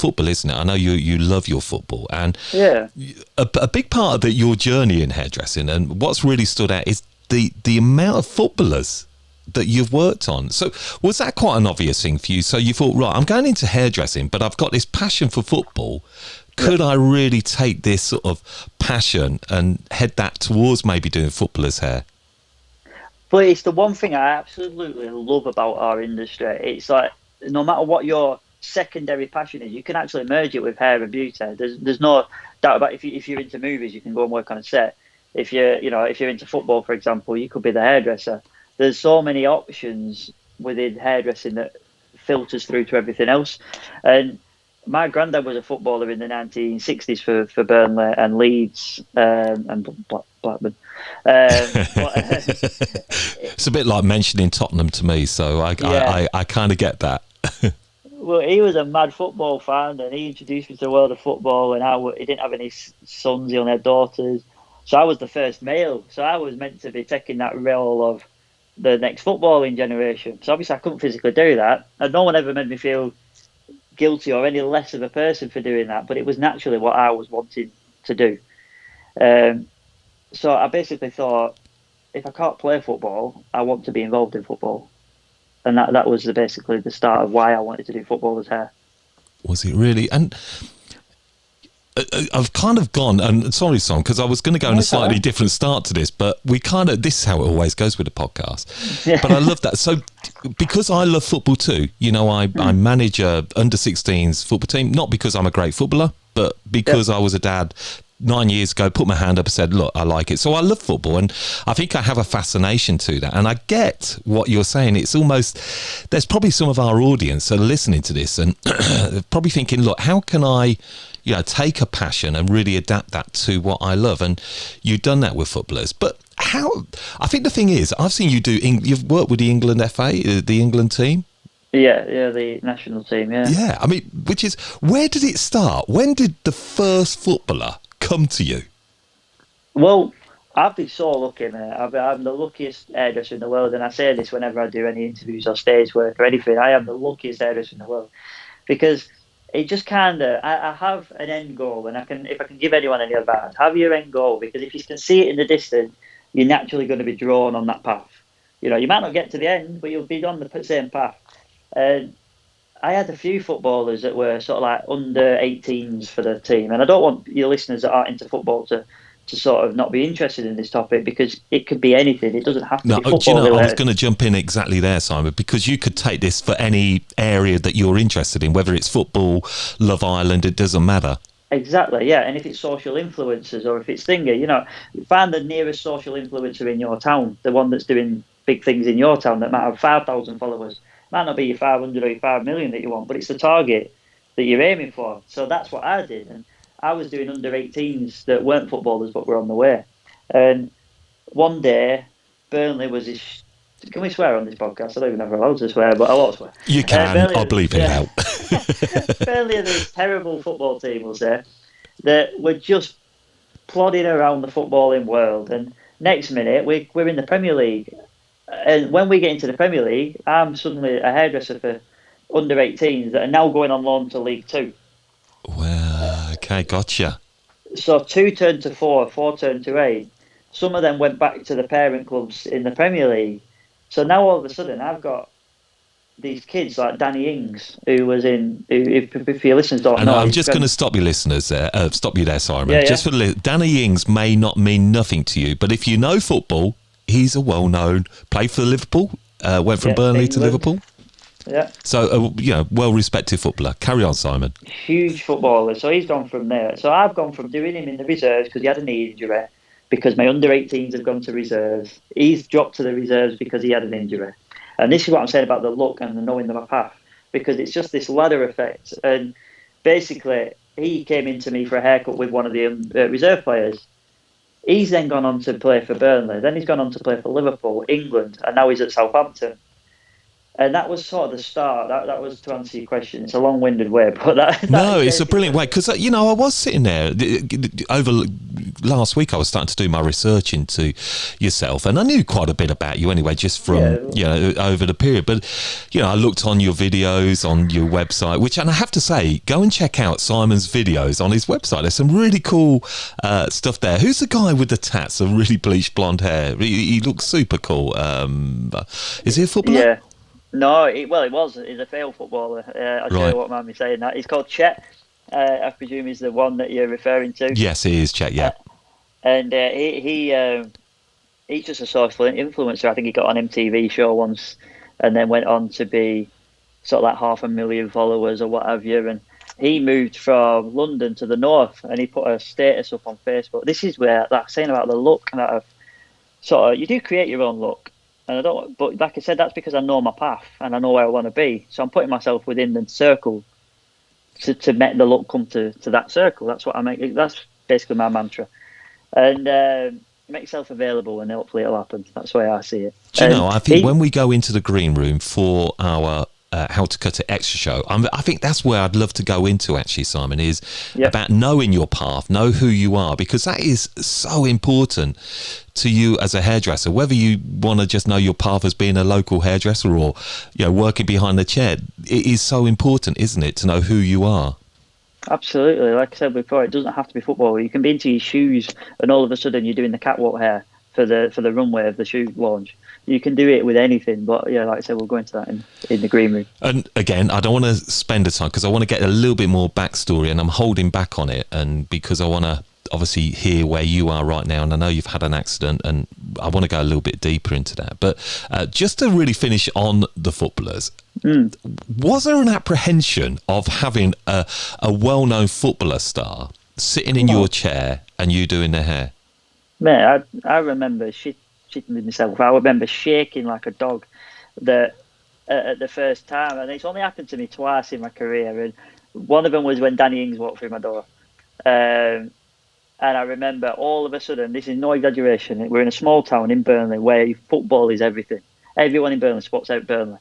football, isn't it? I know you love your football, and Yeah. a big part of your journey in hairdressing, and what's really stood out is the amount of footballers that you've worked on. So was that quite an obvious thing for you? So you thought, right, I'm going into hairdressing, but I've got this passion for football. Could I really take this sort of passion and head that towards maybe doing footballer's hair? But it's the one thing I absolutely love about our industry. It's like, no matter what your secondary passion is, you can actually merge it with hair and beauty. There's no doubt about if you're into movies, you can go and work on a set. If you're into football, for example, you could be the hairdresser. There's so many options within hairdressing that filters through to everything else. And my granddad was a footballer in the 1960s for Burnley and Leeds and Blackburn. It's a bit like mentioning Tottenham to me, so I kind of get that. Well, he was a mad football fan, and he introduced me to the world of football. And he didn't have any sons; he only had daughters. So I was the first male. So I was meant to be taking that role of the next footballing generation. So obviously I couldn't physically do that, and no one ever made me feel guilty or any less of a person for doing that. But it was naturally what I was wanting to do. So I basically thought, if I can't play football, I want to be involved in football. And that was basically the start of why I wanted to do footballer's hair. Was it really? And I've kind of gone, and sorry, Son, because I was going to go in a slightly different start to this, but this is how it always goes with the podcast. Yeah. But I love that. So, because I love football too, I manage a under-16s football team, not because I'm a great footballer, but because I was a dad 9 years ago, put my hand up and said, look, I like it. So I love football, and I think I have a fascination to that. And I get what you're saying. It's almost, there's probably some of our audience that are listening to this and probably thinking, look, how can I take a passion and really adapt that to what I love? And you've done that with footballers. But I think the thing is, I've seen you you've worked with the England FA, the England team. Yeah, the national team, yeah. Yeah, I mean, which is, where did it start? When did the first footballer come to you? Well, I've been so lucky, mate. I'm the luckiest hairdresser in the world, and I say this whenever I do any interviews or stage work or anything. I am the luckiest hairdresser in the world, because it just kind of, I have an end goal, and if I can give anyone any advice, have your end goal, because if you can see it in the distance, you're naturally going to be drawn on that path. You might not get to the end, but you'll be on the same path. And I had a few footballers that were sort of like under 18s for the team, and I don't want your listeners that aren't into football to sort of not be interested in this topic, because it could be anything. It doesn't have to be football related. I was going to jump in exactly there, Simon, because you could take this for any area that you're interested in, whether it's football, Love Island, it doesn't matter. Exactly, yeah. And if it's social influencers or if it's thingy, find the nearest social influencer in your town, the one that's doing big things in your town that might have 5,000 followers. Might not be your 500 or your 5 million that you want, but it's the target that you're aiming for. So that's what I did. And I was doing under 18s that weren't footballers but were on the way. And one day, Burnley was this... Can we swear on this podcast? I don't even know if I'm allowed to swear, but I will swear. You can. I'll bleep it out. Burnley, this terrible football team was there that were just plodding around the footballing world. And next minute, we're in the Premier League. And when we get into the Premier League, I'm suddenly a hairdresser for under 18s that are now going on loan to League Two. Well, okay, gotcha. So 2 turned to 4, 4 turned to 8. Some of them went back to the parent clubs in the Premier League. So now all of a sudden I've got these kids like Danny Ings, who was in, if your listeners don't know. I'm just going to stop you listeners there, stop you there, Simon. Yeah, just for Danny Ings may not mean nothing to you, but if you know football, he's a well-known, played for Liverpool, went from Burnley to Liverpool. Yeah. So, well-respected footballer. Carry on, Simon. Huge footballer. So he's gone from there. So I've gone from doing him in the reserves because he had a knee injury, because my under-18s have gone to reserves. He's dropped to the reserves because he had an injury. And this is what I'm saying about the look and the knowing my path, because it's just this ladder effect. And basically, he came into me for a haircut with one of the reserve players. He's then gone on to play for Burnley. Then he's gone on to play for Liverpool, England, and now he's at Southampton. And that was sort of the start. That was to answer your question. It's a long-winded way, but that No, is it's a brilliant basically way because I was sitting there over last week. I was starting to do my research into yourself, and I knew quite a bit about you anyway, just from over the period. But I looked on your videos on your website, and I have to say, go and check out Simon's videos on his website. There's some really cool stuff there. Who's the guy with the tats and really bleached blonde hair? He looks super cool. Is he a footballer? Yeah. No, it was. He's a failed footballer. I'll tell you what, man, me saying that. He's called Chet. I presume he's the one that you're referring to. Yes, he is Chet. Yeah. And he's just a social influencer. I think he got on MTV show once, and then went on to be sort of like 500,000 followers or what have you. And he moved from London to the north, and he put a status up on Facebook. This is where that saying about the look that I've sort of, you do create your own look. And I don't, but like I said, that's because I know my path and I know where I want to be. So I'm putting myself within the circle to make the look come to that circle. That's what I make. That's basically my mantra. And make yourself available, and hopefully it'll happen. That's the way I see it. Do you know? I think when we go into the green room for our How to Cut It extra show, I think that's where I'd love to go into. Actually, Simon, is about knowing your path, know who you are, because that is so important to you as a hairdresser. Whether you want to just know your path as being a local hairdresser or working behind the chair, it is so important, isn't it, to know who you are? Absolutely. Like I said before, it doesn't have to be football. You can be into your shoes, and all of a sudden you're doing the catwalk hair for the runway of the shoe launch. You can do it with anything, but like I said, we'll go into that in the green room. And again, I don't want to spend the time because I want to get a little bit more backstory, and I'm holding back on it, and because I want to obviously hear where you are right now, and I know you've had an accident, and I want to go a little bit deeper into that. But just to really finish on the footballers, was there an apprehension of having a well-known footballer star sitting in your chair and you doing their hair? Mate, I remember shitting with myself. I remember shaking like a dog at the first time, and it's only happened to me twice in my career. And one of them was when Danny Ings walked through my door. And I remember all of a sudden, this is no exaggeration, we're in a small town in Burnley where football is everything. Everyone in Burnley spots out Burnley.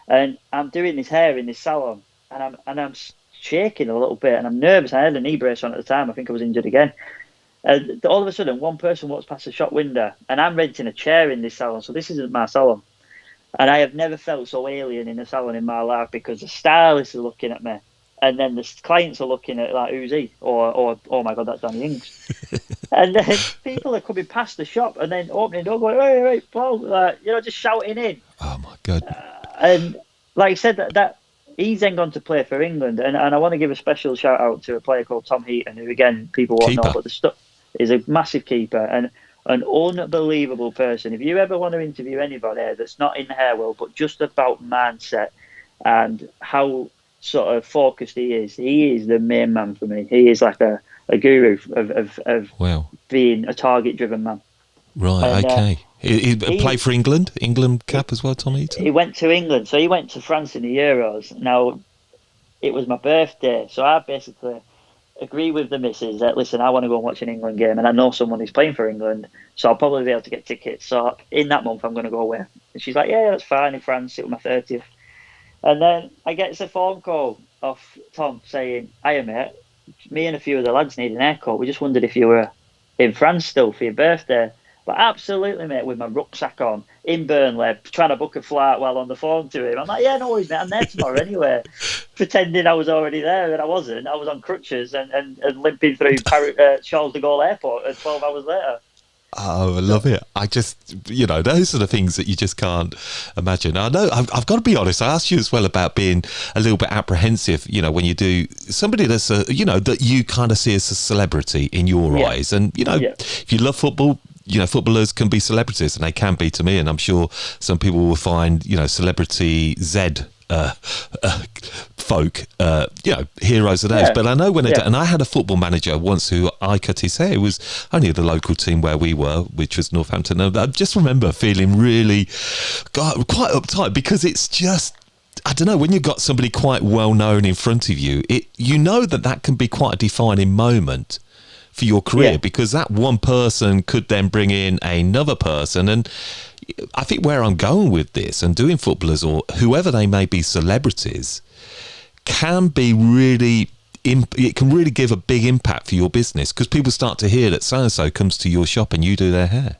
And I'm doing this hair in this salon, and I'm shaking a little bit, and I'm nervous. I had a knee brace on at the time. I think I was injured again. And all of a sudden, one person walks past the shop window, and I'm renting a chair in this salon. So this isn't my salon. And I have never felt so alien in a salon in my life, because the stylists are looking at me. And then the clients are looking at like, who's he? Or oh my God, that's Danny Ings. And then people are coming past the shop and then opening the door, going, hey, Paul, just shouting in. Oh my God. And like I said, that he's then gone to play for England. And I want to give a special shout out to a player called Tom Heaton, who again people won't know, but the stuff is a massive keeper and an unbelievable person. If you ever want to interview anybody that's not in the hair world, but just about mindset and how sort of focused he is the main man for me. He is like a guru of being a target driven man. Right. And, okay. He played for England cap as well, Tom Heaton? He went to England, so he went to France in the Euros. Now it was my birthday, so I basically agree with the missus that, listen, I want to go and watch an England game, and I know someone who's playing for England, so I'll probably be able to get tickets. So in that month I'm going to go away. And she's like, yeah, that's fine, in France. It was my 30th. And then I get a phone call off Tom saying, hiya mate, me and a few of the lads need an haircut. We just wondered if you were in France still for your birthday. But absolutely, mate, with my rucksack on, in Burnley, trying to book a flight while on the phone to him. I'm like, yeah, no worries, mate, I'm there tomorrow anyway. Pretending I was already there, and I wasn't. I was on crutches and limping through Charles de Gaulle Airport 12 hours later. Oh, I love it. I just, those are the things that you just can't imagine. I know, I've got to be honest, I asked you as well about being a little bit apprehensive, when you do somebody that's, that you kind of see as a celebrity in your eyes. And, if you love football, footballers can be celebrities, and they can be to me. And I'm sure some people will find, celebrity Z folk, heroes of theirs. But I know when and I had a football manager once who I cut his hair. It was only the local team where we were, which was Northampton. And I just remember feeling really quite uptight, because it's just, I don't know, when you've got somebody quite well known in front of you, that can be quite a defining moment for your career, because that one person could then bring in another person, and I think where I'm going with this and doing footballers or whoever they may be, celebrities, can be really, it can really give a big impact for your business because people start to hear that so-and-so comes to your shop and you do their hair.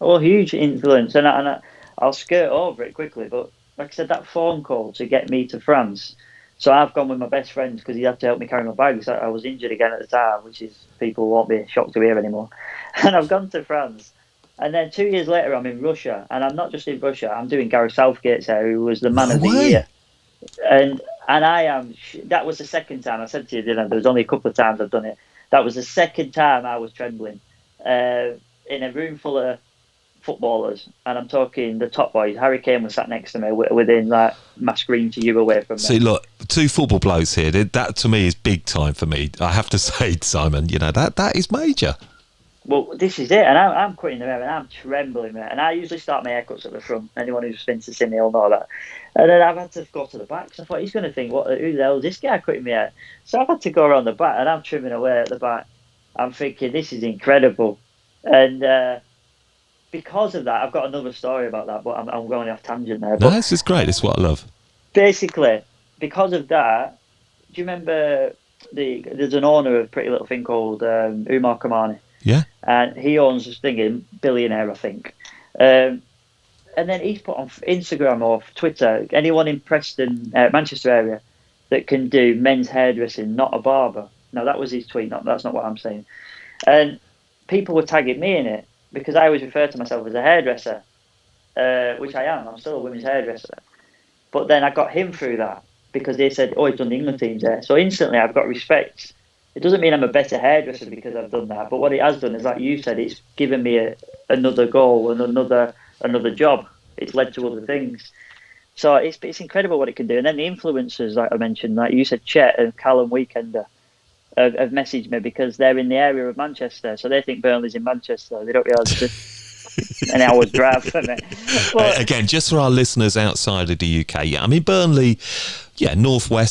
Oh, huge influence. And I'll skirt over it quickly, but like I said, that phone call to get me to France. So I've gone with my best friend because he had to help me carry my bags. I was injured again at the time, which is people won't be shocked to hear anymore. And I've gone to France. And then 2 years later, I'm in Russia. And I'm not just in Russia, I'm doing Gareth Southgate's hair, who was the man of the year. And I am, that was the second time, I said to you, didn't I? There was only a couple of times I've done it. That was the second time I was trembling in a room full of footballers, and I'm talking the top boys. Harry Kane was sat next to me within like my screen to you away from me. See, look, two football blokes here. That to me is big time for me. I have to say, Simon, you know that is major. Well, this is it, and I'm quitting the hair, and I'm trembling, mate. And I usually start my haircuts at the front. Anyone who's been to see me will know that. And then I've had to go to the back. So I thought he's going to think, who the hell is this guy quitting me hair? So I've had to go around the back, and I'm trimming away at the back. I'm thinking this is incredible, and because of that, I've got another story about that, but I'm going off tangent there. No, this is great. This is what I love. Basically, because of that, do you remember there's an owner of Pretty Little Thing called Umar Kamani? Yeah. And he owns this thing, billionaire, I think. And then he's put on Instagram or Twitter, anyone in Preston, Manchester area, that can do men's hairdressing, not a barber. Now, that was his tweet. That's not what I'm saying. And people were tagging me in it because I always refer to myself as a hairdresser, which I am. I'm still a women's hairdresser. But then I got him through that because they said, oh, he's done the England team's hair. So instantly I've got respect. It doesn't mean I'm a better hairdresser because I've done that, but what it has done is, like you said, it's given me another goal and another job. It's led to other things. So it's incredible what it can do. And then the influencers, like I mentioned, like you said, Chet and Callum Weekender have messaged me because they're in the area of Manchester, so they think Burnley's in Manchester. They don't realise it's an hour's drive from it. But again, just for our listeners outside of the UK, yeah, I mean Burnley, yeah, northwest.